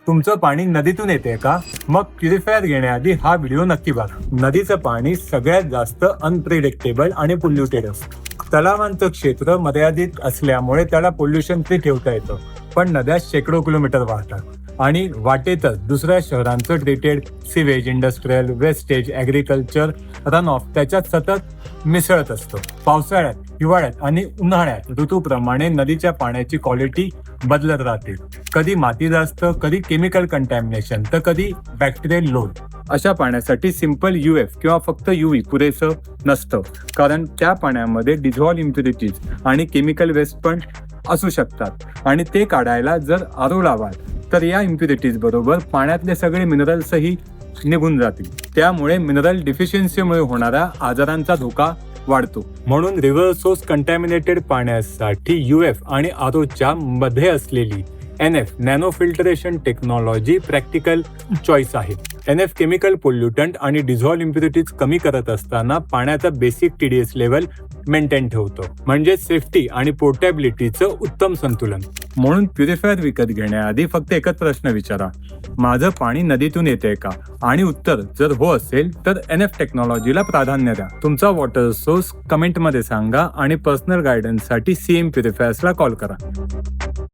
तुमचं पाणी नदीतून येते का? मग प्युरिफायर घेण्याआधी हा व्हिडिओ नक्की बघा. नदीचं पाणी सगळ्यात जास्त अनप्रिडिक्टेबल आणि पोल्युटेड असतं. तलावांचं क्षेत्र मर्यादित असल्यामुळे त्याला पोल्युशन फ्री ठेवता येतं, पण नद्या शेकडो किलोमीटर वाहतात आणि वाटेतच दुसऱ्या शहरांचं treated sewage, industrial wastage, agriculture runoff त्याच्यात सतत मिसळत असतं. पावसाळ्यात, हिवाळ्यात आणि उन्हाळ्यात ऋतूप्रमाणे नदीच्या पाण्याची क्वालिटी बदलत राहते. कधी माती जास्त, कधी केमिकल कंटॅमिनेशन, तर कधी बॅक्टेरियल लोड. अशा पाण्यासाठी सिंपल UF किंवा फक्त UV पुरेसं नसतं, कारण त्या पाण्यामध्ये डिझॉल्व इम्प्युरिटीज आणि केमिकल वेस्ट पण असू शकतात आणि ते काढायला जर RO लावाल तर या इम्प्युरिटीज बरोबर पाण्यातले सगळे मिनरल्सही निघून जातील. त्यामुळे मिनरल डिफिशियन्सीमुळे होणाऱ्या आजारांचा धोका वाढतो. म्हणून रिव्हर सोर्स कंटॅमिनेटेड पाण्यासाठी UF आणि ROच्या मध्ये असलेली NF nano filtration technology practical choice आहे. NF केमिकल पोल्युटंट आणि डिझॉल्व इम्प्युरिटीज कमी करत असताना पाण्याचा बेसिक TDS लेवल मेंटेन ठेवतो, म्हणजे सेफ्टी आणि पोर्टेबिलिटीचं उत्तम संतुलन. म्हणून प्युरिफायर विकत घेण्याआधी फक्त एकच प्रश्न विचारा, माझं पाणी नदीतून येते का? आणि उत्तर जर हो असेल तर NF टेक्नॉलॉजीला प्राधान्य द्या. तुमचा वॉटर सोर्स कमेंटमध्ये सांगा आणि पर्सनल गायडन्ससाठी CM प्युरिफायर्सला कॉल करा.